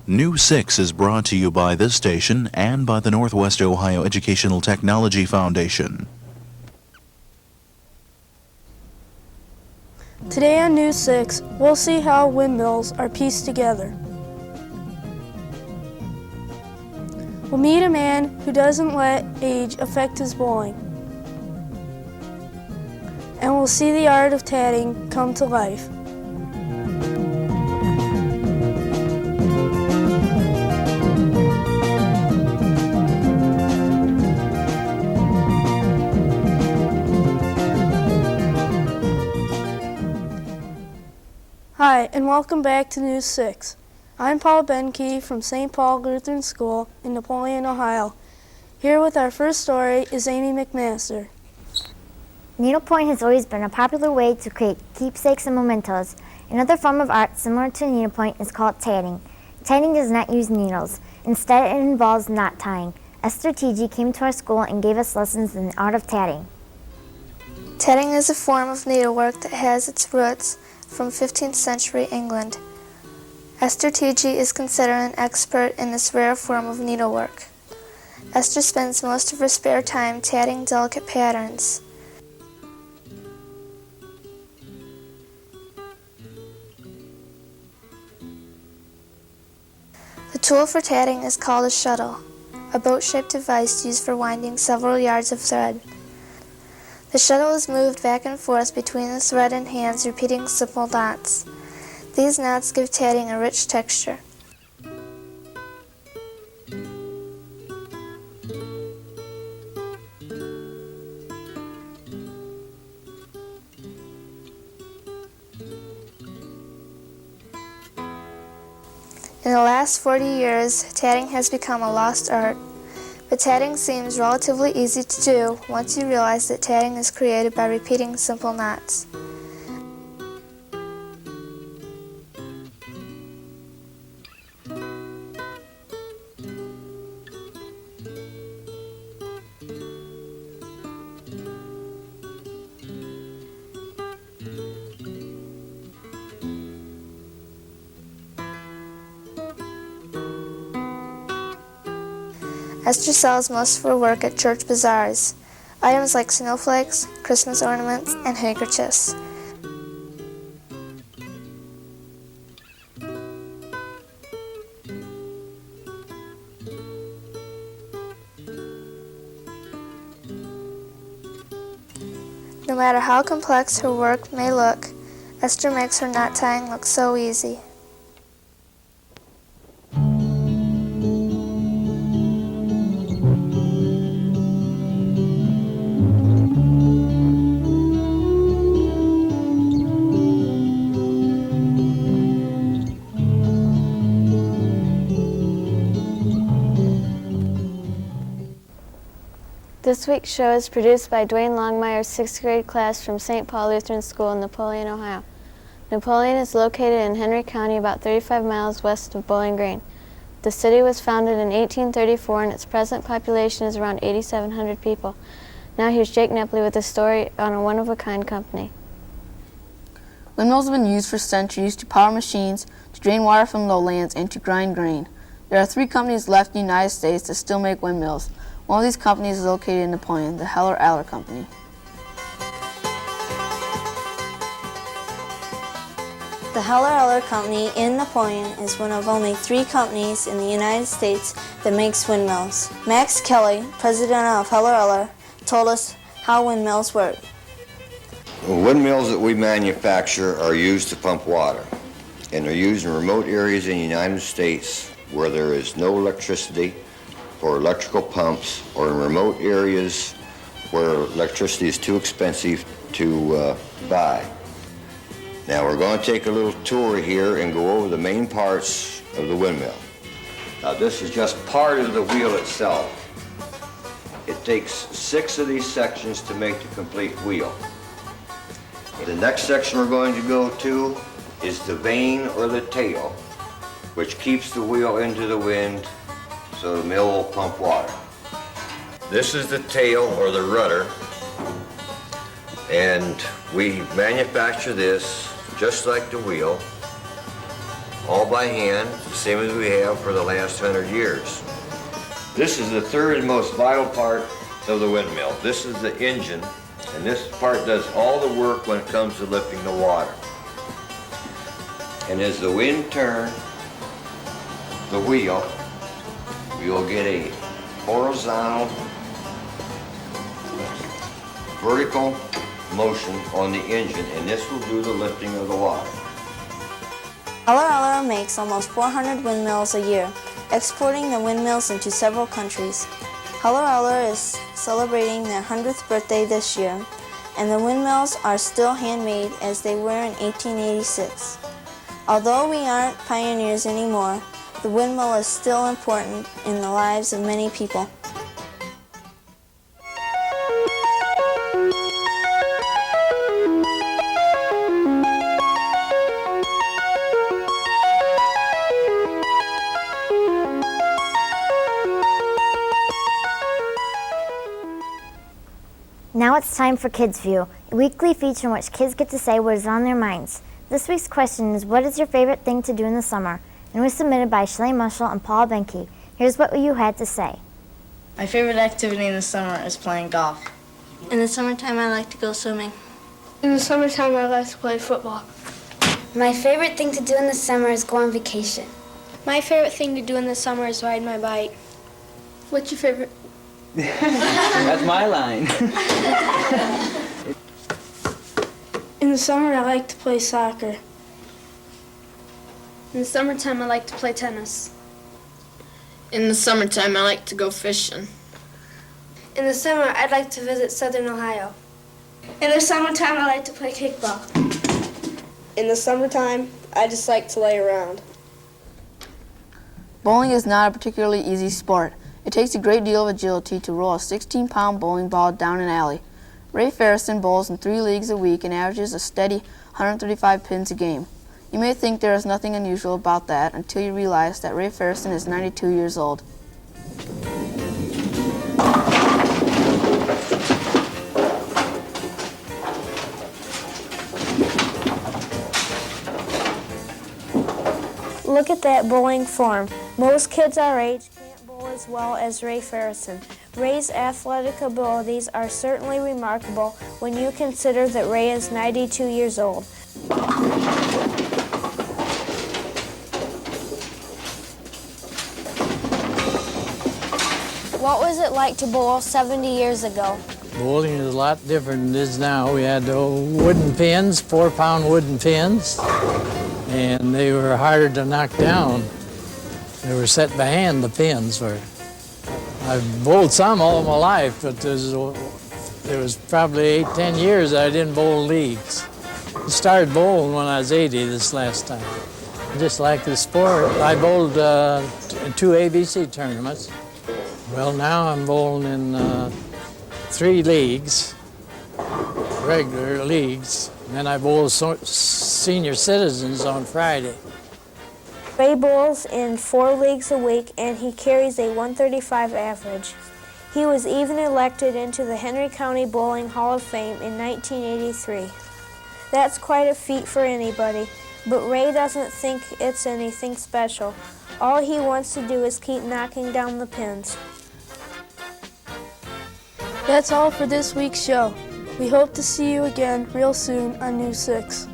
New 6 is brought to you by this station and by the Northwest Ohio Educational Technology Foundation. Today on News 6, we'll see how windmills are pieced together. We'll meet a man who doesn't let age affect his bowling. And we'll see the art of tatting come to life. Hi, and welcome back to News 6. I'm Paul Benke from St. Paul Lutheran School in Napoleon, Ohio. Here with our first story is Amy McMaster. Needlepoint has always been a popular way to create keepsakes and mementos. Another form of art similar to needlepoint is called tatting. Tatting does not use needles. Instead, it involves knot tying. Esther T.G. came to our school and gave us lessons in the art of tatting. Tatting is a form of needlework that has its roots from 15th century England. Esther T.G. is considered an expert in this rare form of needlework. Esther spends most of her spare time tatting delicate patterns. The tool for tatting is called a shuttle, a boat-shaped device used for winding several yards of thread. The shuttle is moved back and forth between the thread and hands, repeating simple knots. These knots give tatting a rich texture. In the last 40 years, tatting has become a lost art. But tatting seems relatively easy to do once you realize that tatting is created by repeating simple knots. Esther sells most of her work at church bazaars, items like snowflakes, Christmas ornaments, and handkerchiefs. No matter how complex her work may look, Esther makes her knot tying look so easy. This week's show is produced by Dwayne Longmire's 6th grade class from St. Paul Lutheran School in Napoleon, Ohio. Napoleon is located in Henry County, about 35 miles west of Bowling Green. The city was founded in 1834 and its present population is around 8,700 people. Now here's Jake Nepley with a story on a one-of-a-kind company. Windmills have been used for centuries to power machines, to drain water from lowlands, and to grind grain. There are 3 companies left in the United States that still make windmills. One of these companies is located in Napoleon, the Heller Company. The Heller Company in Napoleon is one of only 3 companies in the United States that makes windmills. Max Kelly, president of Heller, told us how windmills work. The windmills that we manufacture are used to pump water, and they're used in remote areas in the United States where there is no electricity for electrical pumps, or in remote areas where electricity is too expensive to buy. Now we're going to take a little tour here and go over the main parts of the windmill. Now this is just part of the wheel itself. It takes 6 of these sections to make the complete wheel. The next section we're going to go to is the vane or the tail, which keeps the wheel into the wind so the mill will pump water. This is the tail or the rudder, and we manufacture this just like the wheel. all by hand, the same as we have for the last 100 years. This is the third and most vital part of the windmill. This is the engine, and this part does all the work when it comes to lifting the water. And as the wind turns the wheel, you'll get a horizontal, vertical motion on the engine, and this will do the lifting of the water. Heller makes almost 400 windmills a year, exporting the windmills into several countries. Heller is celebrating their 100th birthday this year, and the windmills are still handmade as they were in 1886. Although we aren't pioneers anymore, the windmill is still important in the lives of many people. Now it's time for Kids View, a weekly feature in which kids get to say what is on their minds. This week's question is, what is your favorite thing to do in the summer? And was submitted by Shalay Mushel and Paul Benke. Here's what you had to say. My favorite activity in the summer is playing golf. In the summertime, I like to go swimming. In the summertime, I like to play football. My favorite thing to do in the summer is go on vacation. My favorite thing to do in the summer is ride my bike. What's your favorite? That's my line. In the summer, I like to play soccer. In the summertime, I like to play tennis. In the summertime, I like to go fishing. In the summer, I'd like to visit Southern Ohio. In the summertime, I like to play kickball. In the summertime, I just like to lay around. Bowling is not a particularly easy sport. It takes a great deal of agility to roll a 16-pound bowling ball down an alley. Ray Ferrison bowls in 3 leagues a week and averages a steady 135 pins a game. You may think there is nothing unusual about that until you realize that Ray Ferrison is 92 years old. Look at that bowling form. Most kids our age can't bowl as well as Ray Ferrison. Ray's athletic abilities are certainly remarkable when you consider that Ray is 92 years old. What was it like to bowl 70 years ago? Bowling is a lot different than it is now. We had wooden pins, 4-pound wooden pins, and they were harder to knock down. They were set by hand, the pins were. I've bowled some all my life, but there was probably 8-10 years I didn't bowl leagues. I started bowling when I was 80 this last time. I just like the sport. I bowled 2 ABC tournaments. Well, now I'm bowling in 3 leagues, regular leagues, and then I bowl senior citizens on Friday. Ray bowls in 4 leagues a week, and he carries a 135 average. He was even elected into the Henry County Bowling Hall of Fame in 1983. That's quite a feat for anybody, but Ray doesn't think it's anything special. All he wants to do is keep knocking down the pins. That's all for this week's show. We hope to see you again real soon on News 6.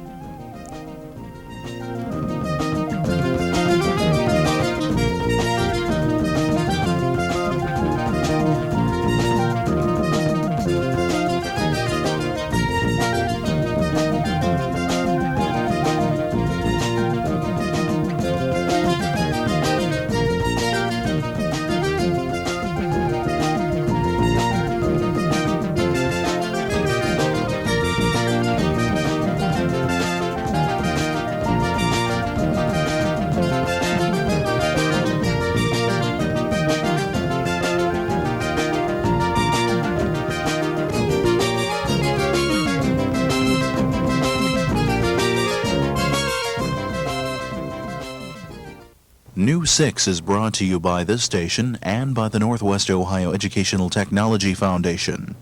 News 6 is brought to you by this station and by the Northwest Ohio Educational Technology Foundation.